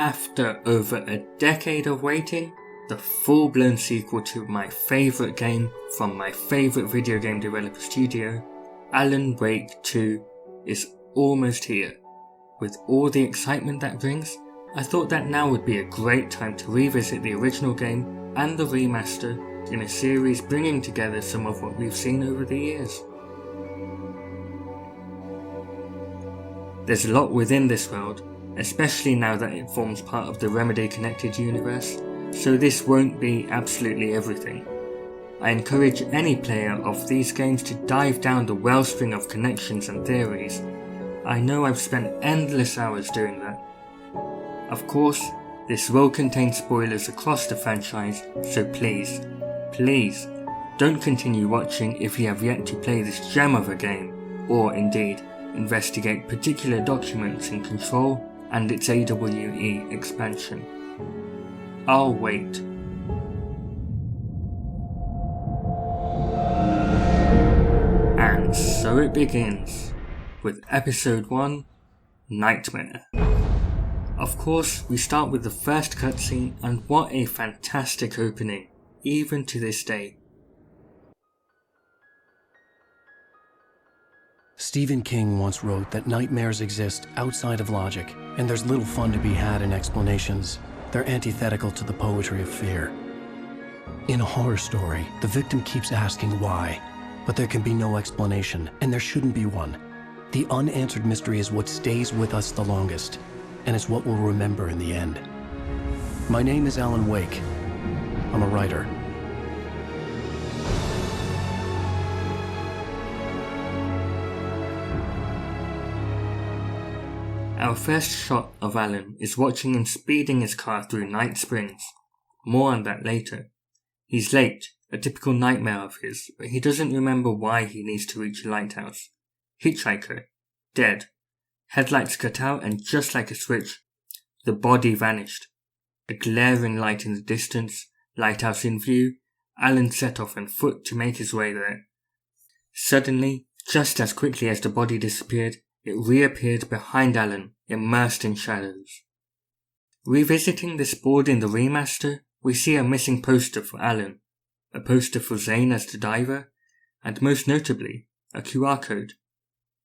After over a decade of waiting, the full-blown sequel to my favourite game from my favourite video game developer studio, Alan Wake 2, is almost here. With all the excitement that brings, I thought that now would be a great time to revisit the original game and the remaster in a series bringing together some of what we've seen over the years. There's a lot within this world, especially now that it forms part of the Remedy Connected universe, so this won't be absolutely everything. I encourage any player of these games to dive down the wellspring of connections and theories. I know I've spent endless hours doing that. Of course, this will contain spoilers across the franchise, so please, don't continue watching if you have yet to play this gem of a game, or indeed, investigate particular documents in Control and its AWE expansion. I'll wait. And so it begins, with Episode 1, Nightmare. Of course, we start with the first cutscene, and what a fantastic opening, even to this day. Stephen King once wrote that nightmares exist outside of logic, and there's little fun to be had in explanations. They're antithetical to the poetry of fear. In a horror story, the victim keeps asking why, but there can be no explanation, and there shouldn't be one. The unanswered mystery is what stays with us the longest, and it's what we'll remember in the end. My name is Alan Wake. I'm a writer. Our first shot of Alan is watching him speeding his car through Night Springs. More on that later. He's late, a typical nightmare of his, but he doesn't remember why he needs to reach a lighthouse. Hitchhiker. Dead. Headlights cut out, and just like a switch, the body vanished. A glaring light in the distance, lighthouse in view, Alan set off on foot to make his way there. Suddenly, just as quickly as the body disappeared, it reappeared behind Alan, immersed in shadows. Revisiting this board in the remaster, we see a missing poster for Alan, a poster for Zane as the diver, and most notably, a QR code.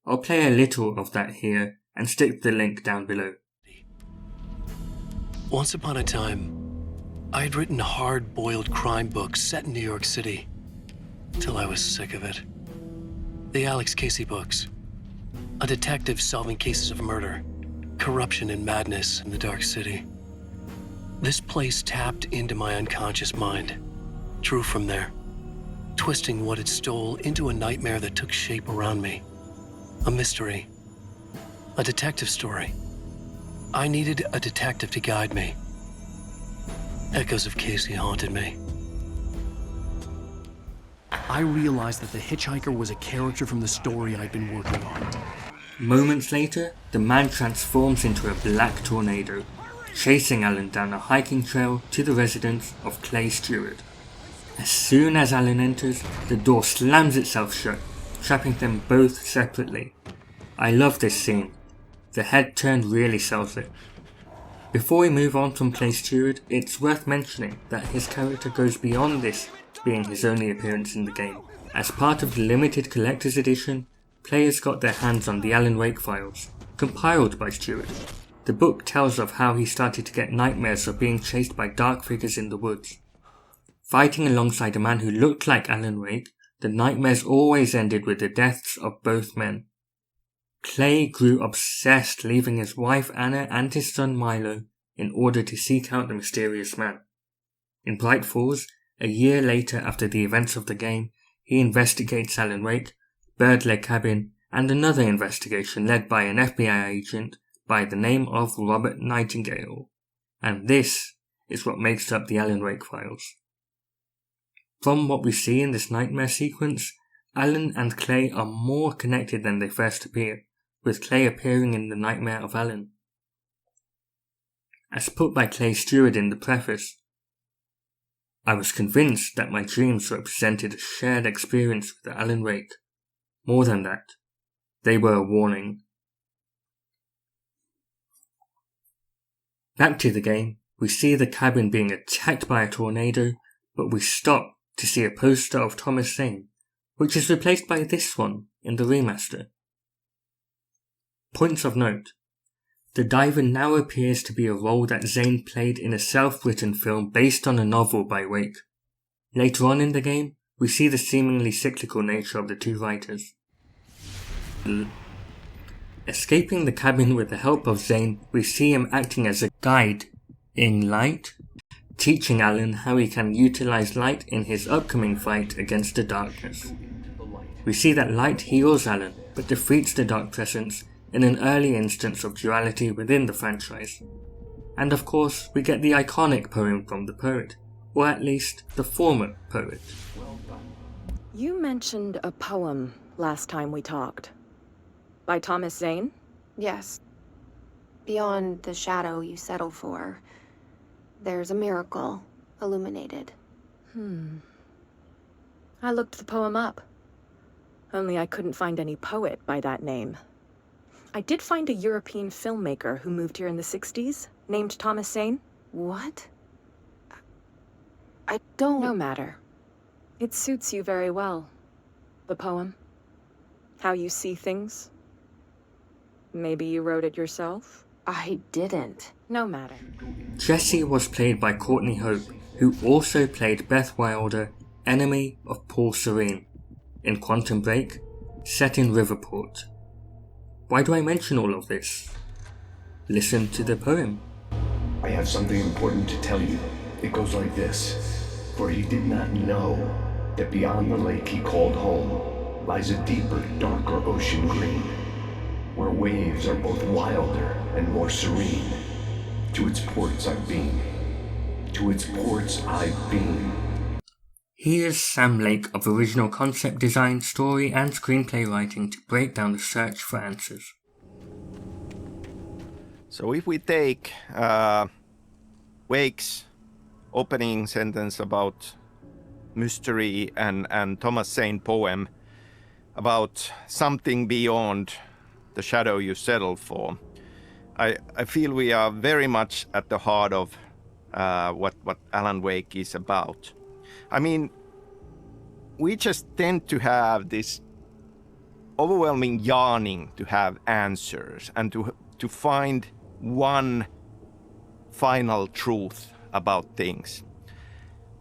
I'll play a little of that here and stick the link down below. Once upon a time, I had written hard-boiled crime books set in New York City, till I was sick of it. The Alex Casey books. A detective solving cases of murder, corruption and madness in the dark city. This place tapped into my unconscious mind, drew from there, twisting what it stole into a nightmare that took shape around me. A mystery, a detective story. I needed a detective to guide me. Echoes of Casey haunted me. I realized that the hitchhiker was a character from the story I'd been working on. Moments later, the man transforms into a black tornado, chasing Alan down a hiking trail to the residence of Clay Stewart. As soon as Alan enters, the door slams itself shut, trapping them both separately. I love this scene. The head turn really sells it. Before we move on from Clay Stewart, it's worth mentioning that his character goes beyond this being his only appearance in the game. As part of the limited collector's edition, players got their hands on the Alan Wake files, compiled by Stewart. The book tells of how he started to get nightmares of being chased by dark figures in the woods. Fighting alongside a man who looked like Alan Wake, the nightmares always ended with the deaths of both men. Clay grew obsessed, leaving his wife Anna and his son Milo in order to seek out the mysterious man. In Bright Falls, a year later after the events of the game, he investigates Alan Wake, Birdleg Cabin, and another investigation led by an FBI agent by the name of Robert Nightingale. And this is what makes up the Alan Wake files. From what we see in this nightmare sequence, Alan and Clay are more connected than they first appear, with Clay appearing in the nightmare of Alan. As put by Clay Stewart in the preface, I was convinced that my dreams represented a shared experience with Alan Wake. More than that, they were a warning. Back to the game, we see the cabin being attacked by a tornado, but we stop to see a poster of Thomas Zane, which is replaced by this one in the remaster. Points of note. The diver now appears to be a role that Zane played in a self-written film based on a novel by Wake. Later on in the game, we see the seemingly cyclical nature of the two writers. Escaping the cabin with the help of Zane, we see him acting as a guide in Light, teaching Alan how he can utilize Light in his upcoming fight against the darkness. We see that Light heals Alan, but defeats the Dark Presence in an early instance of duality within the franchise. And of course, we get the iconic poem from the poet, or at least the former poet. You mentioned a poem last time we talked. By Thomas Zane? Yes. Beyond the shadow you settle for, there's a miracle illuminated. I looked the poem up. Only I couldn't find any poet by that name. I did find a European filmmaker who moved here in the 60s, named Thomas Zane. What? I don't... No matter. It suits you very well. The poem. How you see things. Maybe you wrote it yourself? I didn't. No matter. Jessie was played by Courtney Hope, who also played Beth Wilder, enemy of Paul Serene, in Quantum Break, set in Riverport. Why do I mention all of this? Listen to the poem. I have something important to tell you. It goes like this. For he did not know that beyond the lake he called home lies a deeper, darker ocean green, where waves are both wilder and more serene. To its ports I've been. To its ports I've been. Here's Sam Lake of original concept design, story and screenplay writing to break down the search for answers. So if we take Wake's opening sentence about mystery and Thomas Zane poem about something beyond the shadow you settle for, I feel we are very much at the heart of what Alan Wake is about. I mean, we just tend to have this overwhelming yearning to have answers and to find one final truth about things.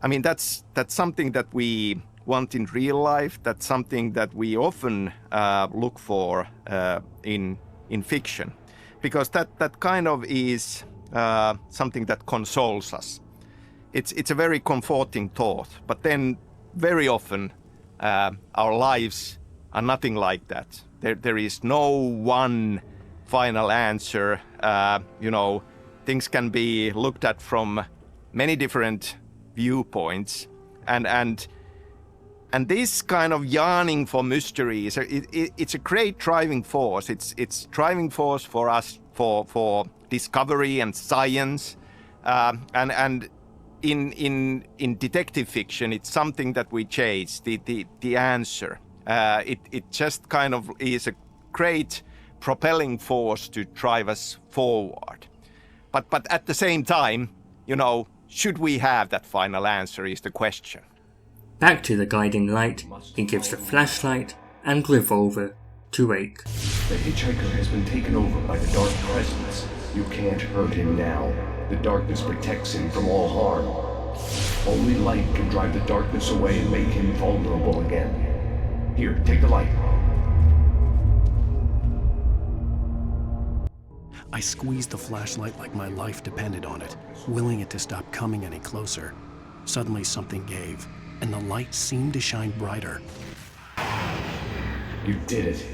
I mean, that's something that we want in real life. That's something that we often look for in fiction, because that kind of is something that consoles us. It's a very comforting thought, but then very often our lives are nothing like that. There is no one final answer. Things can be looked at from many different viewpoints, and this kind of yearning for mystery it's a great driving force. It's driving force for us for discovery and science, and in detective fiction, it's something that we chase, the answer. It just kind of is a great propelling force to drive us forward. But at the same time, should we have that final answer is the question. Back to the guiding light, he gives the flashlight and revolver to Wake. The hitchhiker has been taken over by the Dark Presence. You can't hurt him now. The darkness protects him from all harm. Only light can drive the darkness away and make him vulnerable again. Here, take the light. I squeezed the flashlight like my life depended on it, willing it to stop coming any closer. Suddenly something gave, and the light seemed to shine brighter. You did it.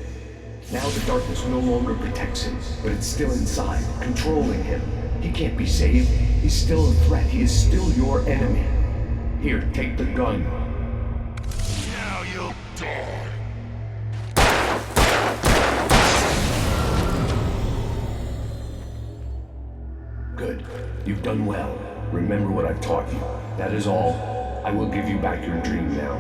Now the darkness no longer protects him, but it's still inside, controlling him. He can't be saved. He's still a threat. He is still your enemy. Here, take the gun. Now you'll die. Good. You've done well. Remember what I've taught you. That is all. I will give you back your dream now.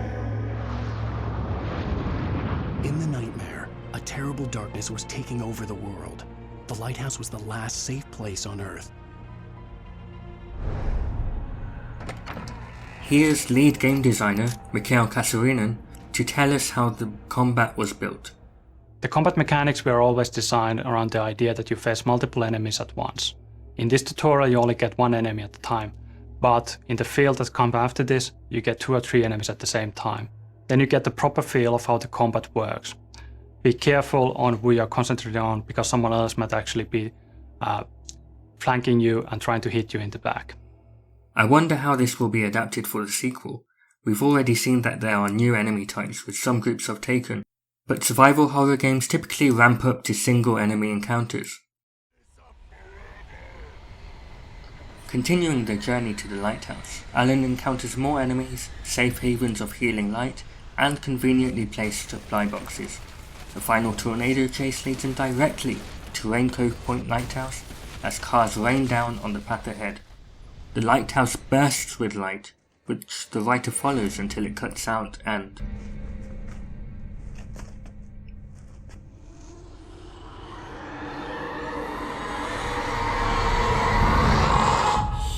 In the nightmare, a terrible darkness was taking over the world. The lighthouse was the last safe place on Earth. Here's lead game designer Mikhail Kasarinen to tell us how the combat was built. The combat mechanics were always designed around the idea that you face multiple enemies at once. In this tutorial you only get one enemy at a time, but in the field that comes after this you get 2 or 3 enemies at the same time. Then you get the proper feel of how the combat works. Be careful on who you're concentrating on, because someone else might actually be flanking you and trying to hit you in the back. I wonder how this will be adapted for the sequel. We've already seen that there are new enemy types which some groups have taken, but survival horror games typically ramp up to single enemy encounters. Continuing their journey to the lighthouse, Alan encounters more enemies, safe havens of healing light, and conveniently placed supply boxes. The final tornado chase leads him directly to Raincove Point Lighthouse as cars rain down on the path ahead. The lighthouse bursts with light, which the writer follows until it cuts out and...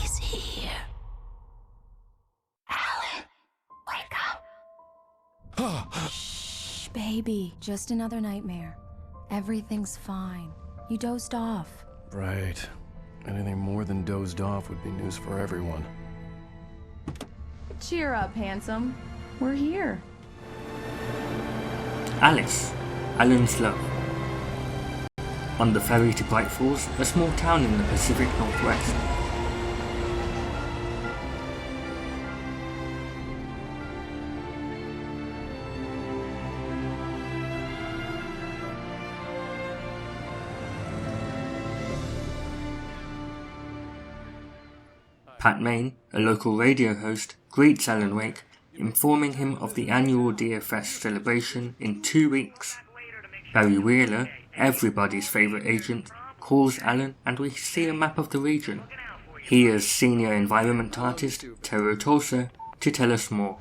He's here. Alan, wake up. Shh, baby. Just another nightmare. Everything's fine. You dozed off. Right. Anything more than dozed off would be news for everyone. Cheer up, handsome. We're here. Alice, Alan's love. On the ferry to Bright Falls, a small town in the Pacific Northwest. Pat Main, a local radio host, greets Alan Wake, informing him of the annual DFS celebration in 2 weeks. Barry Wheeler, everybody's favourite agent, calls Alan and we see a map of the region. Here's senior environment artist Tero Tulsa to tell us more.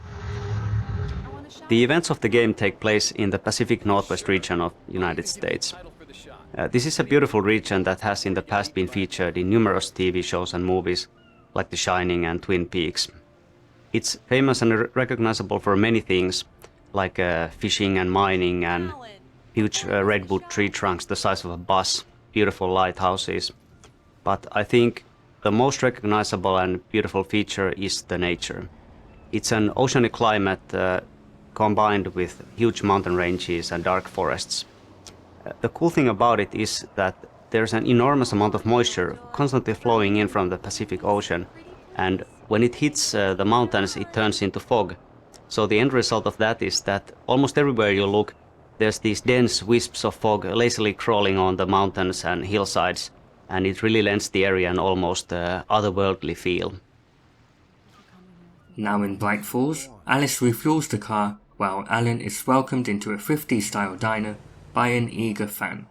The events of the game take place in the Pacific Northwest region of the United States. This is a beautiful region that has in the past been featured in numerous TV shows and movies, like The Shining and Twin Peaks. It's famous and recognizable for many things, like fishing and mining and huge redwood tree trunks the size of a bus, beautiful lighthouses. But I think the most recognizable and beautiful feature is the nature. It's an oceanic climate combined with huge mountain ranges and dark forests. The cool thing about it is that there's an enormous amount of moisture constantly flowing in from the Pacific Ocean, and when it hits the mountains it turns into fog. So the end result of that is that almost everywhere you look there's these dense wisps of fog lazily crawling on the mountains and hillsides, and it really lends the area an almost otherworldly feel. Now in Bright Falls, Alice refuels the car while Alan is welcomed into a 50s style diner by an eager fan.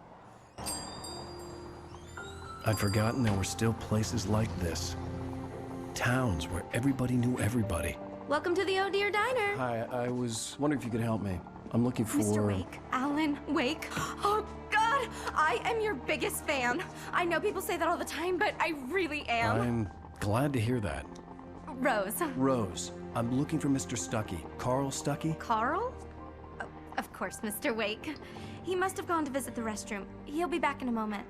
I'd forgotten there were still places like this. Towns where everybody knew everybody. Welcome to the Oh Dear Diner. Hi, I was wondering if you could help me. I'm looking for... Mr. Wake. Alan Wake. Oh, God! I am your biggest fan. I know people say that all the time, but I really am. I'm glad to hear that. Rose. Rose, I'm looking for Mr. Stuckey. Carl Stuckey? Carl? Oh, of course, Mr. Wake. He must have gone to visit the restroom. He'll be back in a moment.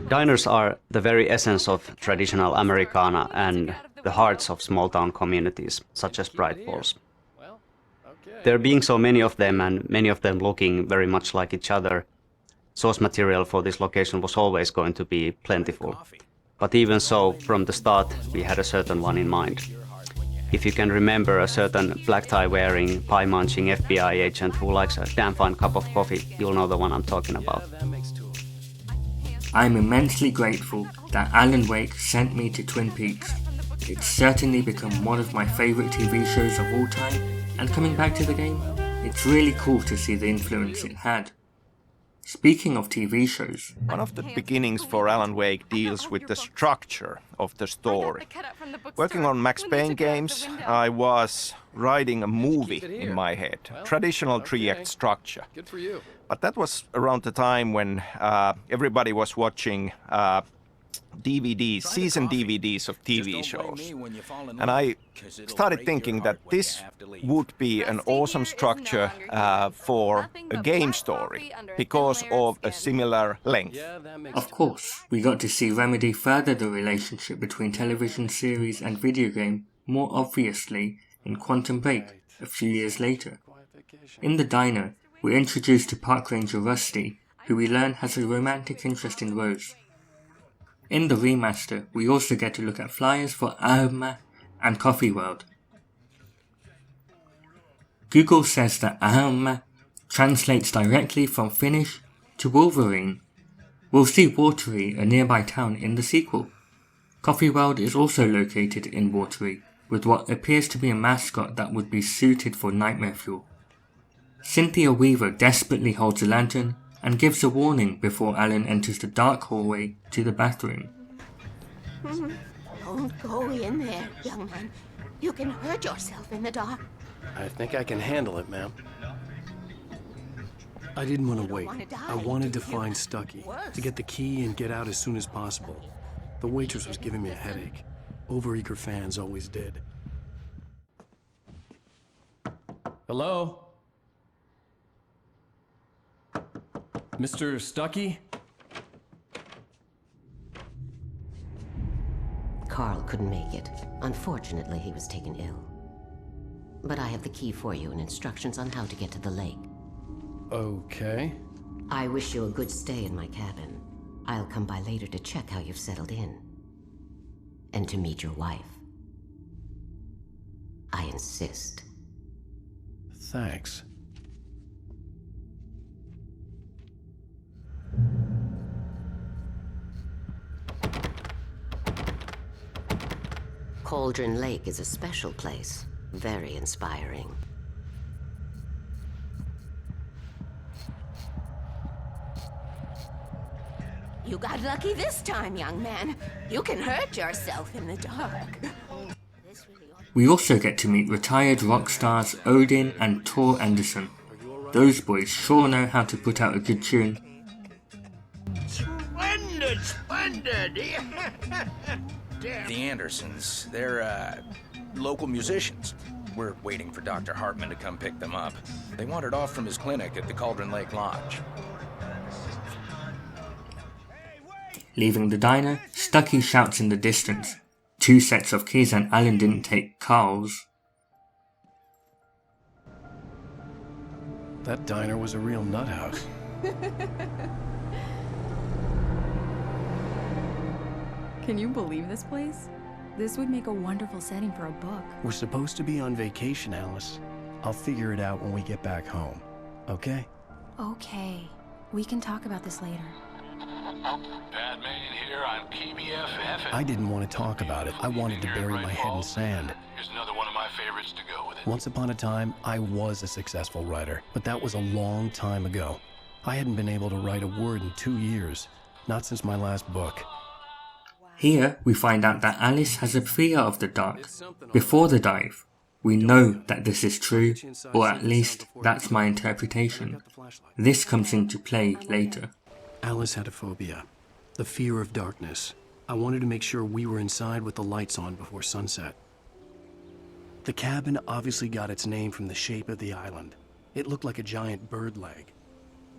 Diners are the very essence of traditional Americana and the hearts of small-town communities, such as Bright Falls. There being so many of them, and many of them looking very much like each other, source material for this location was always going to be plentiful. But even so, from the start, we had a certain one in mind. If you can remember a certain black tie-wearing, pie-munching FBI agent who likes a damn fine cup of coffee, you'll know the one I'm talking about. I'm immensely grateful that Alan Wake sent me to Twin Peaks. It's certainly become one of my favourite TV shows of all time, and coming back to the game, it's really cool to see the influence it had. Speaking of TV shows, one of the beginnings for Alan Wake deals with the structure of the story. Working on Max Payne games, I was writing a movie in my head, traditional 3-act structure. Good for you. But that was around the time when everybody was watching DVDs, season DVDs of TV shows. And I started thinking that this would be an awesome structure for a game story because of a similar length. Of course, we got to see Remedy further the relationship between television series and video game more obviously in Quantum Break a few years later. In the diner, we're introduced to park ranger Rusty, who we learn has a romantic interest in Rose. In the remaster, we also get to look at flyers for Aoma and Coffee World. Google says that Aoma translates directly from Finnish to Wolverine. We'll see Watery, a nearby town, in the sequel. Coffee World is also located in Watery, with what appears to be a mascot that would be suited for nightmare fuel. Cynthia Weaver desperately holds a lantern and gives a warning before Alan enters the dark hallway to the bathroom. Don't go in there, young man. You can hurt yourself in the dark. I think I can handle it, ma'am. I didn't want to wait. I wanted to find Stucky, to get the key and get out as soon as possible. The waitress was giving me a headache. Overeager fans always did. Hello? Mr. Stucky? Carl couldn't make it. Unfortunately, he was taken ill. But I have the key for you and instructions on how to get to the lake. Okay. I wish you a good stay in my cabin. I'll come by later to check how you've settled in. And to meet your wife. I insist. Thanks. Cauldron Lake is a special place. Very inspiring. You got lucky this time, young man. You can hurt yourself in the dark. We also get to meet retired rock stars Odin and Tor Anderson. Those boys sure know how to put out a good tune. Splendid, splendid! The Andersons, they're, local musicians. We're waiting for Dr. Hartman to come pick them up. They wandered off from his clinic at the Cauldron Lake Lodge. Leaving the diner, Stucky shouts in the distance. 2 sets of keys and Alan didn't take Carl's. That diner was a real nut house. Can you believe this place? This would make a wonderful setting for a book. We're supposed to be on vacation, Alice. I'll figure it out when we get back home. Okay? Okay. We can talk about this later. Batman here on PBFF. I didn't want to talk about it. I wanted to bury my head in sand. Here's another one of my favorites to go with it. Once upon a time, I was a successful writer, but that was a long time ago. I hadn't been able to write a word in 2 years. Not since my last book. Here, we find out that Alice has a fear of the dark. Before the dive, we know that this is true, or at least that's my interpretation. This comes into play later. Alice had a phobia. The fear of darkness. I wanted to make sure we were inside with the lights on before sunset. The cabin obviously got its name from the shape of the island. It looked like a giant bird leg.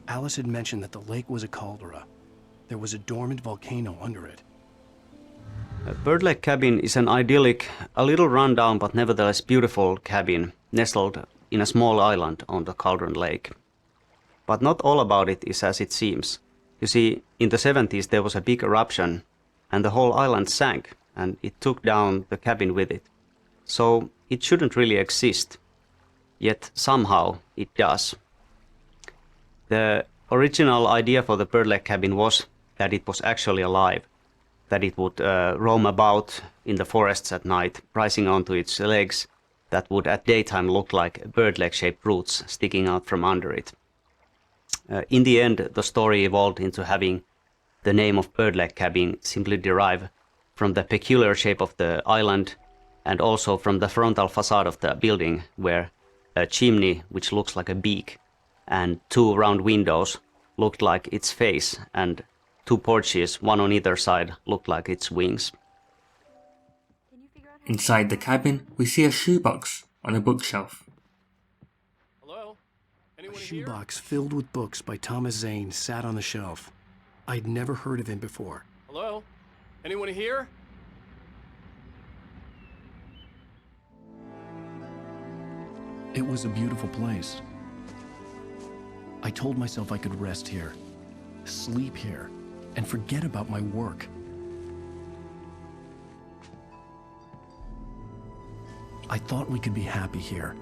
Alice had mentioned that the lake was a caldera. There was a dormant volcano under it. Bird Lake Cabin is an idyllic, a little rundown but nevertheless beautiful cabin nestled in a small island on the Cauldron Lake. But not all about it is as it seems. You see, in the 70s there was a big eruption and the whole island sank and it took down the cabin with it. So it shouldn't really exist. Yet somehow it does. The original idea for the Bird Lake Cabin was that it was actually alive. That it would roam about in the forests at night, rising onto its legs that would at daytime look like bird leg-shaped roots sticking out from under it. In the end, the story evolved into having the name of Bird Lake Cabin simply derive from the peculiar shape of the island and also from the frontal facade of the building, where a chimney, which looks like a beak, and 2 round windows looked like its face, and Two porches, one on either side, looked like its wings. Inside the cabin, we see a shoebox on a bookshelf. Hello? Anyone A here? shoebox filled with books by Thomas Zane sat on the shelf. I'd never heard of him before. Hello? Anyone here? It was a beautiful place. I told myself I could rest here, sleep here, and forget about my work. I thought we could be happy here.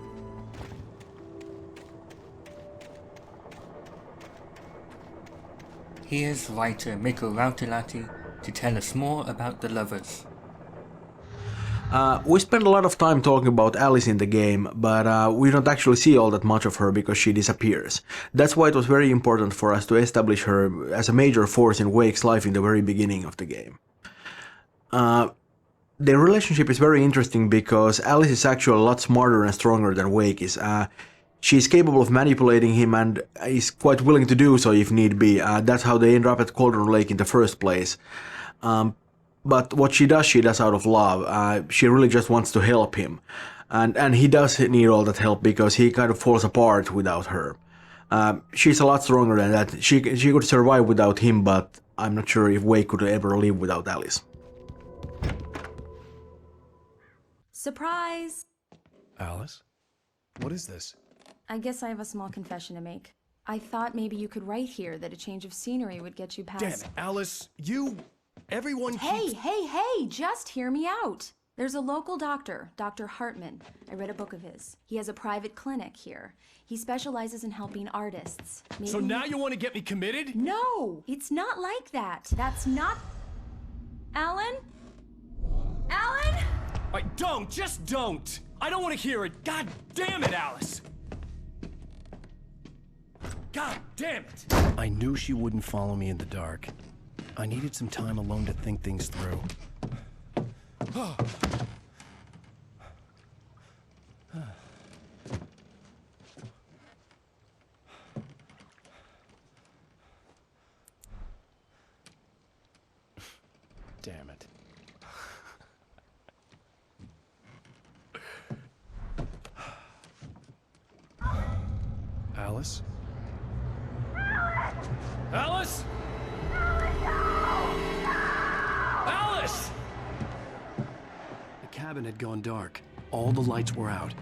Here's writer Mikko Rautalahti to tell us more about the lovers. We spend a lot of time talking about Alice in the game, but we don't actually see all that much of her because she disappears. That's why it was very important for us to establish her as a major force in Wake's life in the very beginning of the game. Their relationship is very interesting because Alice is actually a lot smarter and stronger than Wake is. She's capable of manipulating him and is quite willing to do so if need be. That's how they end up at Cauldron Lake in the first place. But what she does out of love. She really just wants to help him. And he does need all that help because he kind of falls apart without her. She's a lot stronger than that. She could survive without him, but I'm not sure if Wake could ever live without Alice. Surprise! Alice? What is this? I guess I have a small confession to make. I thought maybe you could write here that a change of scenery would get you past... Damn it, Alice, everyone keeps... Hey, just hear me out. There's a local doctor, Dr. Hartman. I read a book of his. He has a private clinic here. He specializes in helping artists. So now you want to get me committed? No, it's not like that. That's not... Alan? Alan? Just don't! I don't want to hear it! God damn it, Alice! God damn it! I knew she wouldn't follow me in the dark. I needed some time alone to think things through. Damn it. Alice? Alice? Alice! The cabin had gone dark. All the lights were out.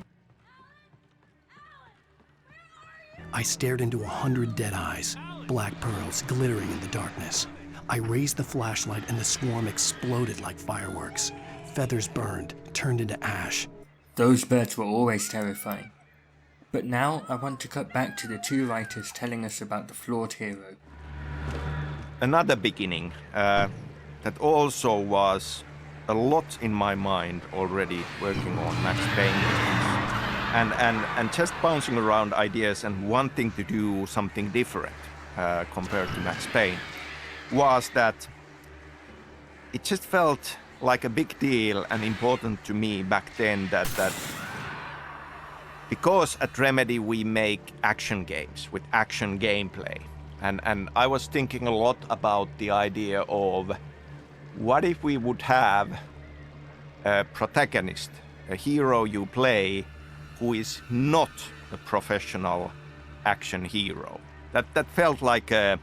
I stared into 100 dead eyes, black pearls glittering in the darkness. I raised the flashlight and the swarm exploded like fireworks. Feathers burned, turned into ash. Those birds were always terrifying. But now I want to cut back to the two writers telling us about the flawed hero. Another beginning that also was a lot in my mind already working on Max Payne and just bouncing around ideas and wanting to do something different compared to Max Payne was that it just felt like a big deal and important to me back then that because at Remedy we make action games with action gameplay. And I was thinking a lot about the idea of what if we would have a protagonist, a hero you play, who is not a professional action hero. That felt like a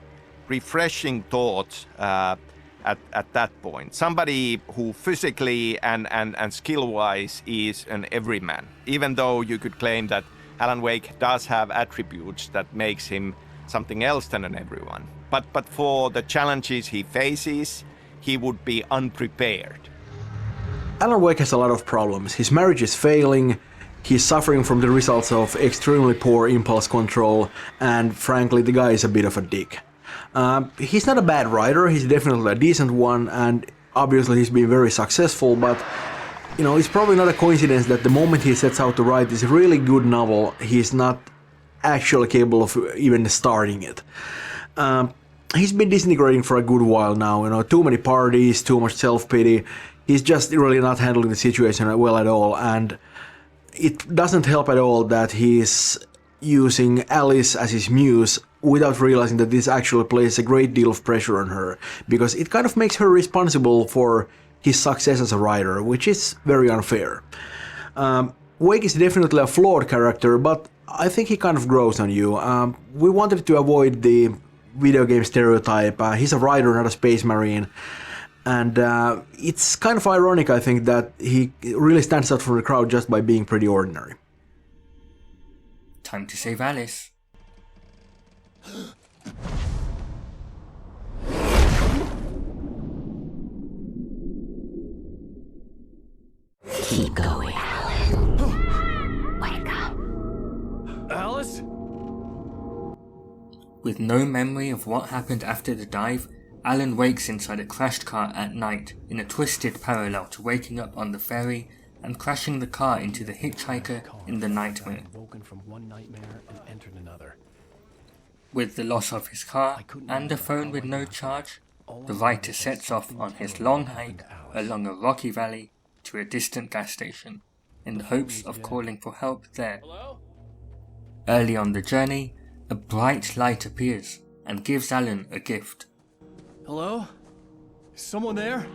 refreshing thought at that point. Somebody who physically and skill-wise is an everyman. Even though you could claim that Alan Wake does have attributes that makes him something else than an everyone. But for the challenges he faces, he would be unprepared. Alan Wake has a lot of problems. His marriage is failing, he's suffering from the results of extremely poor impulse control, and frankly, the guy is a bit of a dick. He's not a bad writer, he's definitely a decent one, and obviously he's been very successful, but you know, it's probably not a coincidence that the moment he sets out to write this really good novel, he's not actually capable of even starting it. He's been disintegrating for a good while now, you know, too many parties, too much self-pity. He's just really not handling the situation well at all, and it doesn't help at all that he's using Alice as his muse without realizing that this actually places a great deal of pressure on her, because it kind of makes her responsible for his success as a writer, which is very unfair. Wake is definitely a flawed character, but I think he kind of grows on you. We wanted to avoid the video game stereotype. He's a writer, not a space marine. And it's kind of ironic, I think, that he really stands out from the crowd just by being pretty ordinary. Time to save Alice. Keep going. Wake up. Alice? With no memory of what happened after the dive, Alan wakes inside a crashed car at night in a twisted parallel to waking up on the ferry and crashing the car into the hitchhiker in the nightmare. Woken from one nightmare and entered another. With the loss of his car and a phone with no charge, the writer sets off on his long hike along a rocky valley to a distant gas station in the hopes of calling for help there. Early on the journey, a bright light appears and gives Alan a gift. Hello? Is someone there?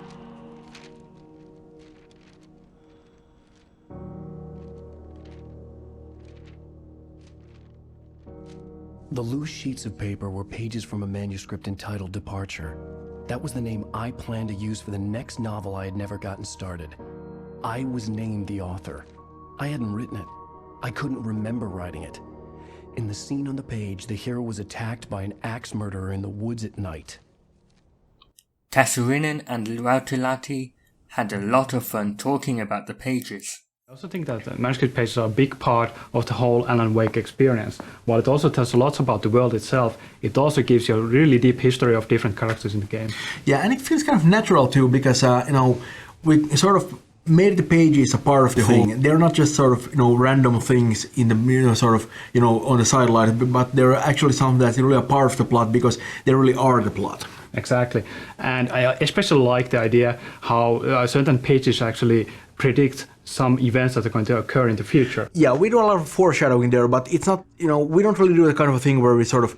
The loose sheets of paper were pages from a manuscript entitled Departure. That was the name I planned to use for the next novel I had never gotten started. I was named the author. I hadn't written it. I couldn't remember writing it. In the scene on the page, the hero was attacked by an axe murderer in the woods at night. Kassurinen and Rautilahti had a lot of fun talking about the pages. I also think that the manuscript pages are a big part of the whole Alan Wake experience. While it also tells a lot about the world itself, it also gives you a really deep history of different characters in the game. Yeah, and it feels kind of natural too, because we sort of made the pages a part of the thing. They're not just sort of random things in the on the sideline, but they're actually something that's really a part of the plot because they really are the plot. Exactly, and I especially like the idea how certain pages actually predict some events that are going to occur in the future. Yeah, we do a lot of foreshadowing there, but it's not, we don't really do the kind of a thing where we sort of,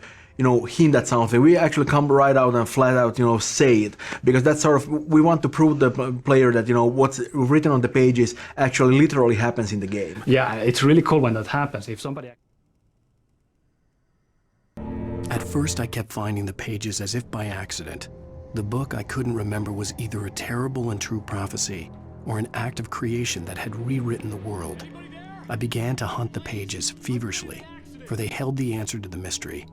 hint at something. We actually come right out and flat out, say it, because that's sort of, we want to prove the player that, what's written on the pages actually literally happens in the game. Yeah, it's really cool when that happens. If somebody... At first, I kept finding the pages as if by accident. The book I couldn't remember was either a terrible and true prophecy or an act of creation that had rewritten the world. I began to hunt the pages feverishly, for they held the answer to the mystery.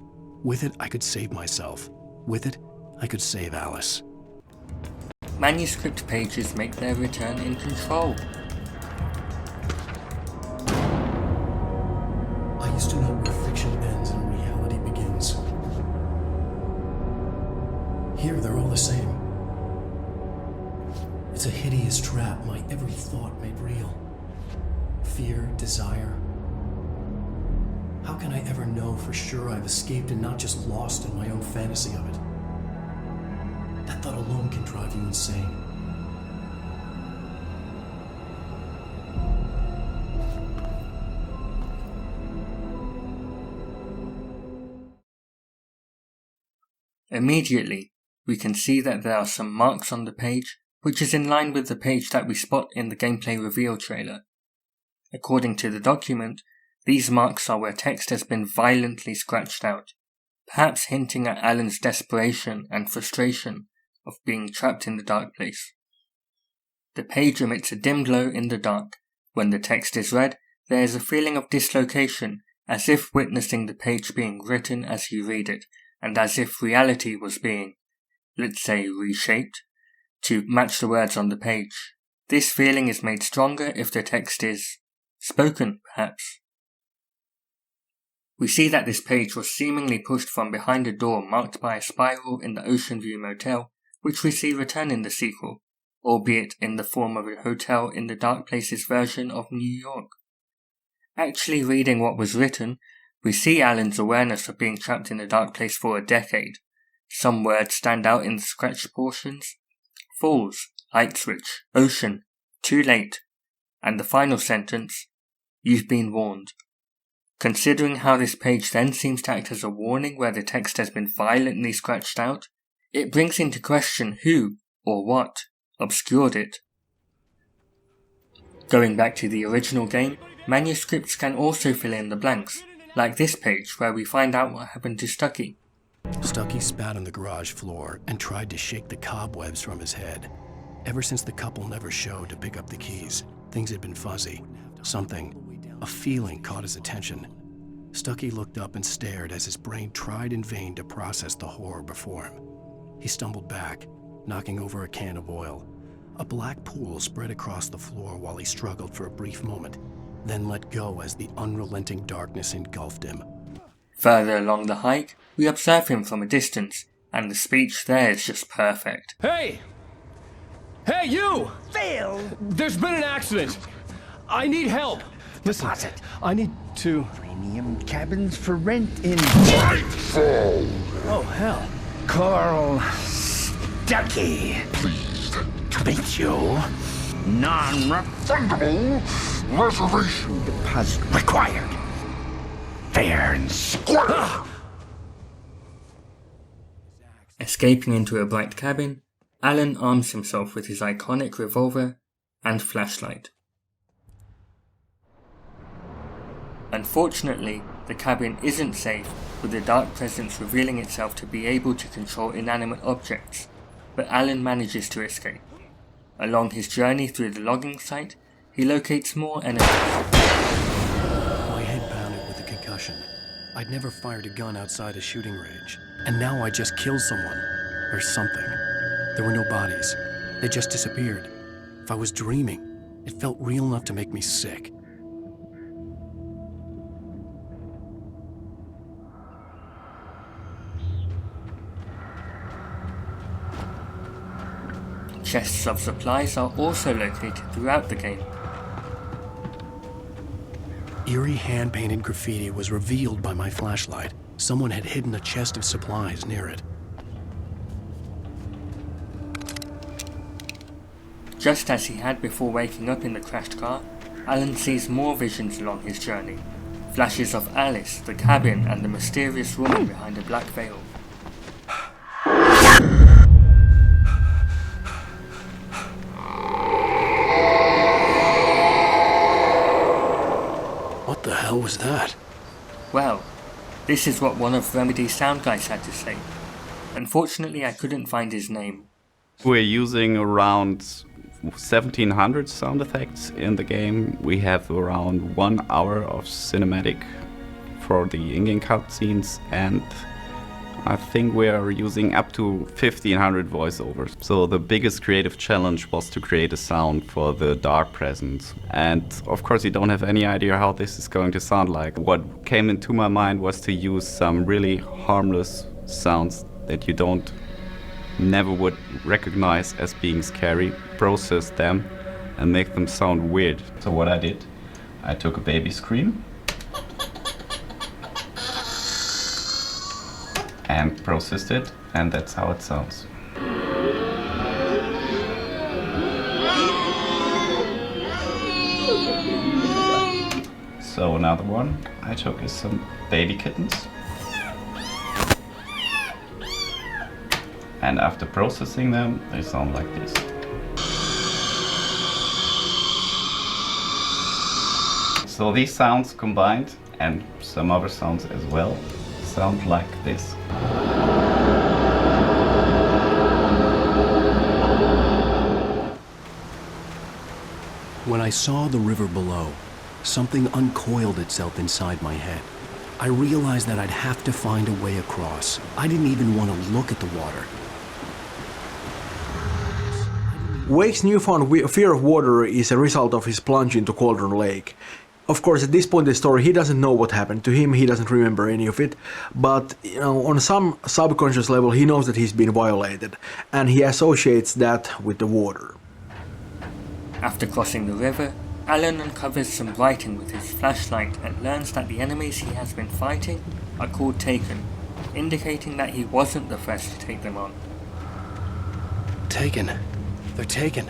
With it, I could save myself. With it, I could save Alice. Manuscript pages make their return in Control. I used to know where fiction ends and reality begins. Here, they're all the same. It's a hideous trap my every thought made real. Fear, desire. How can I ever know for sure I've escaped and not just lost in my own fantasy of it? That thought alone can drive you insane. Immediately, we can see that there are some marks on the page, which is in line with the page that we spot in the gameplay reveal trailer. According to the document, these marks are where text has been violently scratched out, perhaps hinting at Alan's desperation and frustration of being trapped in the dark place. The page emits a dim glow in the dark. When the text is read, there is a feeling of dislocation, as if witnessing the page being written as you read it, and as if reality was being, let's say, reshaped, to match the words on the page. This feeling is made stronger if the text is spoken, perhaps. We see that this page was seemingly pushed from behind a door marked by a spiral in the Ocean View Motel, which we see return in the sequel, albeit in the form of a hotel in the Dark Places version of New York. Actually reading what was written, we see Alan's awareness of being trapped in a dark place for a decade. Some words stand out in the scratched portions. Falls, light switch, ocean, too late, and the final sentence, you've been warned. Considering how this page then seems to act as a warning where the text has been violently scratched out, it brings into question who, or what, obscured it. Going back to the original game, manuscripts can also fill in the blanks, like this page where we find out what happened to Stucky. Stucky spat on the garage floor and tried to shake the cobwebs from his head. Ever since the couple never showed to pick up the keys, things had been fuzzy. A feeling caught his attention. Stucky looked up and stared as his brain tried in vain to process the horror before him. He stumbled back, knocking over a can of oil. A black pool spread across the floor while he struggled for a brief moment, then let go as the unrelenting darkness engulfed him. Further along the hike, we observe him from a distance, and the speech there is just perfect. Hey! Hey, you! Phil! There's been an accident. I need help. Listen, I need to... Premium cabins for rent in... Nightfall! Oh, hell. Carl Stucky. Pleased to meet you. Non-refundable reservation deposit required. Fair and square. Escaping into a bright cabin, Alan arms himself with his iconic revolver and flashlight. Unfortunately, the cabin isn't safe, with the dark presence revealing itself to be able to control inanimate objects, but Alan manages to escape. Along his journey through the logging site, he locates more enemies. My head pounded with a concussion. I'd never fired a gun outside a shooting range, and now I just killed someone, or something. There were no bodies. They just disappeared. If I was dreaming, it felt real enough to make me sick. Chests of supplies are also located throughout the game. Eerie hand-painted graffiti was revealed by my flashlight. Someone had hidden a chest of supplies near it. Just as he had before waking up in the crashed car, Alan sees more visions along his journey. Flashes of Alice, the cabin, and the mysterious woman behind a black veil. What the hell was that? Well, this is what one of Remedy's sound guys had to say. Unfortunately, I couldn't find his name. We're using around 1700 sound effects in the game. We have around 1 hour of cinematic for the in-game cutscenes, and I think we are using up to 1500 voiceovers. So the biggest creative challenge was to create a sound for the dark presence. And of course you don't have any idea how this is going to sound like. What came into my mind was to use some really harmless sounds that you never would recognize as being scary, process them and make them sound weird. So what I did, I took a baby scream and processed it, and that's how it sounds. So another one I took is some baby kittens. And after processing them, they sound like this. So these sounds combined, and some other sounds as well, sound like this. When I saw the river below, something uncoiled itself inside my head. I realized that I'd have to find a way across. I didn't even want to look at the water. Wake's newfound fear of water is a result of his plunge into Cauldron Lake. Of course, at this point in the story, he doesn't know what happened to him, he doesn't remember any of it, but on some subconscious level, he knows that he's been violated, and he associates that with the water. After crossing the river, Alan uncovers some writing with his flashlight and learns that the enemies he has been fighting are called Taken, indicating that he wasn't the first to take them on. Taken. They're taken.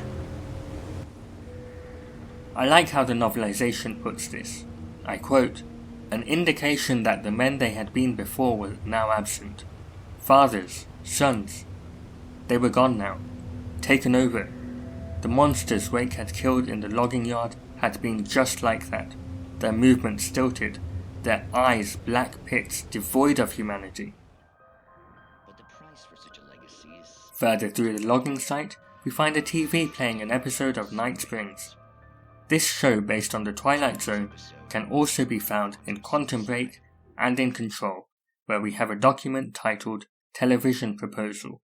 I like how the novelization puts this. I quote, an indication that the men they had been before were now absent. Fathers, sons, they were gone now, taken over. The monsters Wake had killed in the logging yard had been just like that, their movements stilted, their eyes black pits devoid of humanity. Further through the logging site, we find a TV playing an episode of Night Springs. This show, based on the Twilight Zone, can also be found in Quantum Break and in Control, where we have a document titled Television Proposal.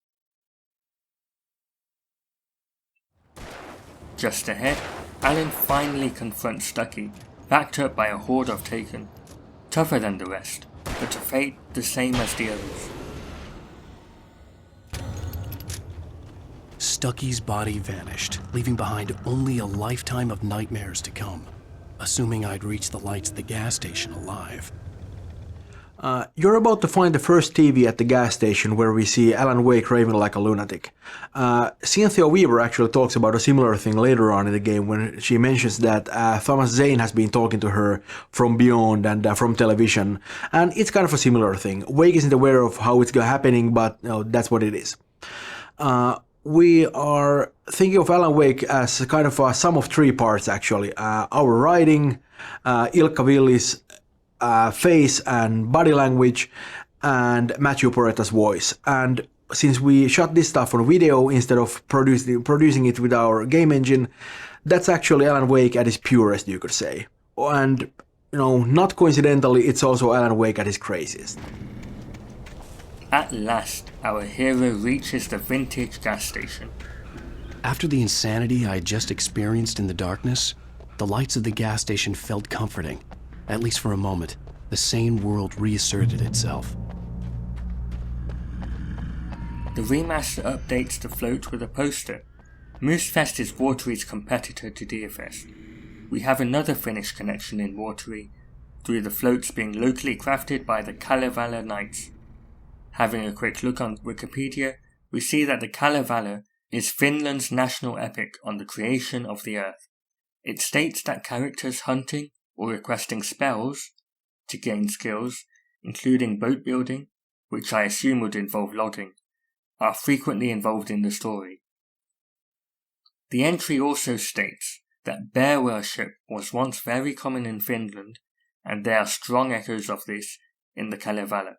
Just ahead, Alan finally confronts Stucky, backed up by a horde of Taken, tougher than the rest, but a fate the same as the others. Stucky's body vanished, leaving behind only a lifetime of nightmares to come, assuming I'd reached the lights at the gas station alive. You're about to find the first TV at the gas station where we see Alan Wake raving like a lunatic. Cynthia Weaver actually talks about a similar thing later on in the game when she mentions that Thomas Zane has been talking to her from beyond and from television, and it's kind of a similar thing. Wake isn't aware of how it's happening, but that's what it is. We are thinking of Alan Wake as kind of a sum of three parts actually. Our writing, Ilkka Villi's face and body language, and Matthew Poretta's voice. And since we shot this stuff on video instead of producing it with our game engine, that's actually Alan Wake at his purest, you could say. And, not coincidentally, it's also Alan Wake at his craziest. At last, our hero reaches the vintage gas station. After the insanity I had just experienced in the darkness, the lights of the gas station felt comforting. At least for a moment, the sane world reasserted itself. The remaster updates the float with a poster. Moosefest is Watery's competitor to DFS. We have another Finnish connection in Watery, through the floats being locally crafted by the Kalevala Knights. Having a quick look on Wikipedia, we see that the Kalevala is Finland's national epic on the creation of the Earth. It states that characters hunting or requesting spells to gain skills, including boat building, which I assume would involve logging, are frequently involved in the story. The entry also states that bear worship was once very common in Finland, and there are strong echoes of this in the Kalevala.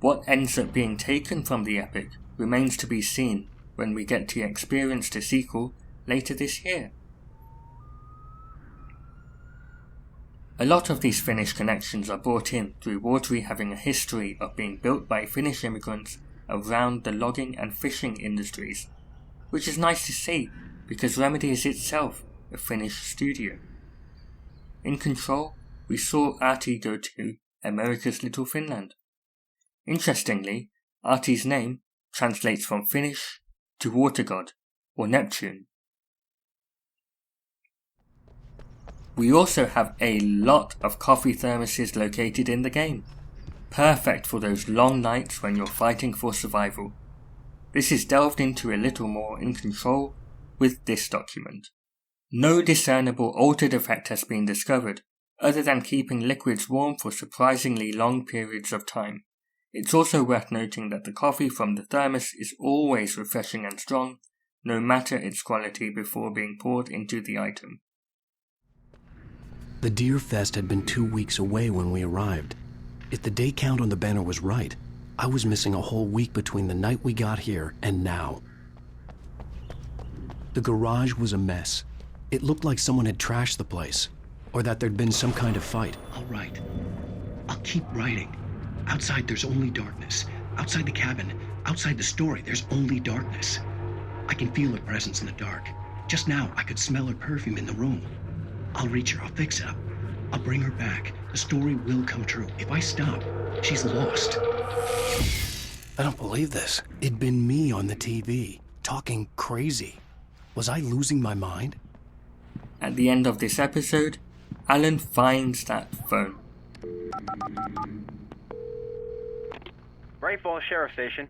What ends up being taken from the epic remains to be seen when we get to experience the sequel later this year. A lot of these Finnish connections are brought in through Watery having a history of being built by Finnish immigrants around the logging and fishing industries, which is nice to see because Remedy is itself a Finnish studio. In Control, we saw Ahti go to America's Little Finland. Interestingly, Ahti's name translates from Finnish to water god, or Neptune. We also have a lot of coffee thermoses located in the game, perfect for those long nights when you're fighting for survival. This is delved into a little more in Control with this document. No discernible altered effect has been discovered, other than keeping liquids warm for surprisingly long periods of time. It's also worth noting that the coffee from the thermos is always refreshing and strong, no matter its quality before being poured into the item. The Deer Fest had been 2 weeks away when we arrived. If the day count on the banner was right, I was missing a whole week between the night we got here and now. The garage was a mess. It looked like someone had trashed the place, or that there'd been some kind of fight. All right. I'll keep writing. Outside, there's only darkness. Outside the cabin, outside the story, there's only darkness. I can feel her presence in the dark. Just now, I could smell her perfume in the room. I'll reach her. I'll fix it up. I'll bring her back. The story will come true. If I stop, she's lost. I don't believe this. It'd been me on the TV, talking crazy. Was I losing my mind? At the end of this episode, Alan finds that phone. Bright Falls Sheriff Station.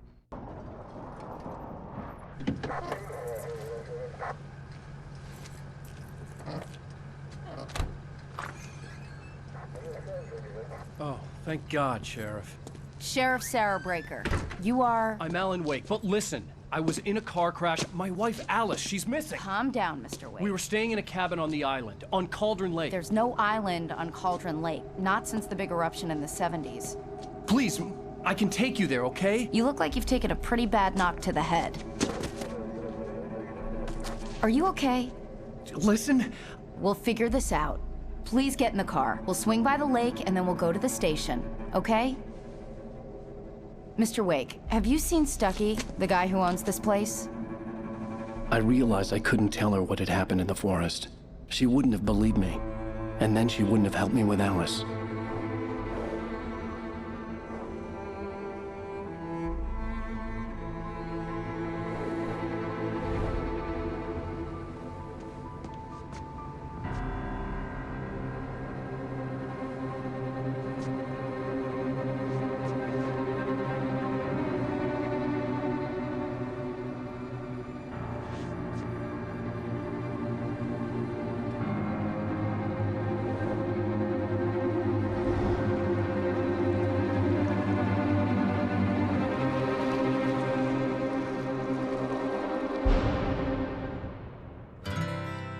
Oh, thank God, Sheriff. Sheriff Sarah Breaker. You are... I'm Alan Wake, but listen. I was in a car crash. My wife, Alice, she's missing. Calm down, Mr. Wake. We were staying in a cabin on the island, on Cauldron Lake. There's no island on Cauldron Lake, not since the big eruption in the 70s. Please, I can take you there, okay? You look like you've taken a pretty bad knock to the head. Are you okay? Listen. We'll figure this out. Please get in the car. We'll swing by the lake and then we'll go to the station, okay? Mr. Wake, have you seen Stucky, the guy who owns this place? I realized I couldn't tell her what had happened in the forest. She wouldn't have believed me. And then she wouldn't have helped me with Alice.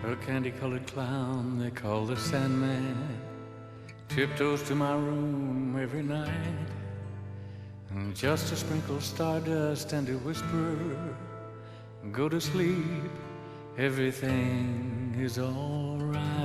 A candy-colored clown they call the Sandman tiptoes to my room every night, and just to sprinkle stardust and to whisper, go to sleep, everything is all right.